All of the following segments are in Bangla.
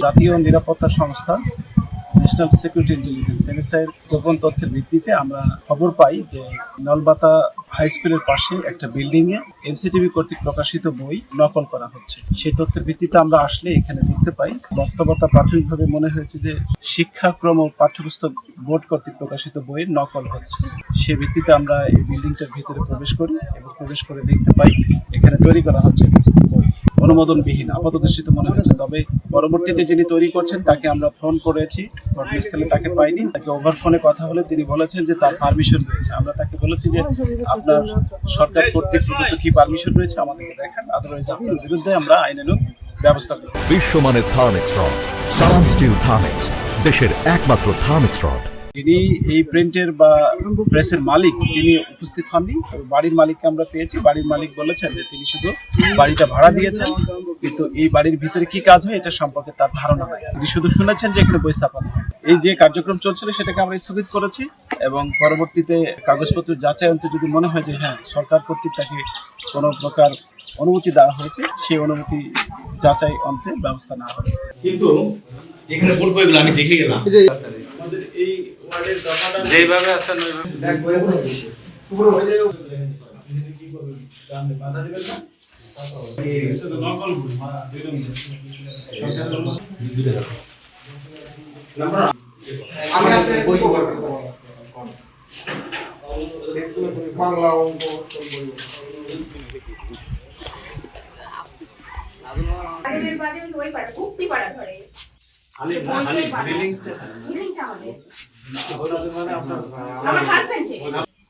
জাতীয় নিরাপত্তা সংস্থা ন্যাশনাল সিকিউরিটি ইন্টেলিজেন্স এনএসআই এর গোপন তথ্যের ভিত্তিতে আমরা খবর পাই যে নলবাতা হাই স্কুলের পাশে একটা বিল্ডিং এ এনসিটিভি কর্তৃক প্রকাশিত বই নকল করা হচ্ছে। সেই তথ্যের ভিত্তিতে আমরা আসলে এখানে দেখতে পাই বাস্তবতা প্রাথমিকভাবে মনে হয়েছে যে শিক্ষাক্রম ও পাঠ্যপুস্তক বোর্ড কর্তৃক প্রকাশিত বইয়ের নকল হচ্ছে। সে ভিত্তিতে আমরা এই বিল্ডিংটার ভিতরে প্রবেশ করি এবং প্রবেশ করে দেখতে পাই এখানে তৈরি করা হচ্ছে বই অনুমোদনবিহীন আপাতদৃষ্টিতে মনে হয়েছে। তবে পরবর্তীতে যিনি তৈরি করছেন তাকে আমরা ফোন করেছি, ঘটনাস্থলে তাকে পাইনি। তাকে ওভার ফোনে কথা বলে তিনি বলেছেন যে তার পারমিশন রয়েছে। আমরা তাকে বলেছি যে আপনার সরকার কর্তৃক প্রদত্ত কি পারমিশন রয়েছে আমাদেরকে দেখান, আদারওয়াইজ আপনার বিরুদ্ধে আমরা আইনানুগ ব্যবস্থা করব। বিশ্বমানের থার্মিক্স রড, সালাম স্টিল থার্মিক্স, দেশের একমাত্র থার্মিক্স রড। যিনি এই প্রিন্টের বা প্রেসের মালিক তিনি উপস্থিত হননি। বাড়ির মালিককে আমরা পেয়েছি। বাড়ির মালিক বলেছেন যে তিনি শুধু বাড়িটা ভাড়া দিয়েছেন, কিন্তু এই বাড়ির ভিতরে কি কাজ হয় এটা সম্পর্কে তার ধারণা নাই। তিনি শুধু শুনেছেন যে এখানে বই ছাপানো হয়। এই যে কার্যক্রম চলছিল সেটাকে আমরা স্থগিত করেছি এবং পরবর্তীতে কাগজপত্র যাচাই অন্তে যদি মনে হয় যে হ্যাঁ সরকার কর্তৃক তাকে কোনো প্রকার অনুমতি দেওয়া হয়েছে, সেই অনুমতি যাচাই অন্তে ব্যবস্থা নেওয়া হবে। কিন্তু এখানে বোর্ড বইগুলো আমি দেখে গেলাম আমাদের এই ওয়ার্ডের দফাটা যেভাবে আছেন ওইভাবে ব্যাক বই আছে পুরো হয়ে যায় কি করবেন সামনে বাধা দিবেন না এই শুধু নকল বই যেরকম দিতে রাখো আমরা আমি আপনাদের বই কভার করব বাংলা অঙ্ক বই আরে বাড়ি ওই পাড়া কুপ্তি পাড়া ধরে খালি বিল্ডিংটা হবে মানে আপনার আমার হাজবেন্ড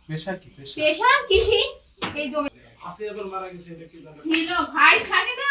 পেশা কি পেশা কৃষি এই জমি আছে এবার মারা গেছে এটা কি জানেন ছিল ভাই থাকে না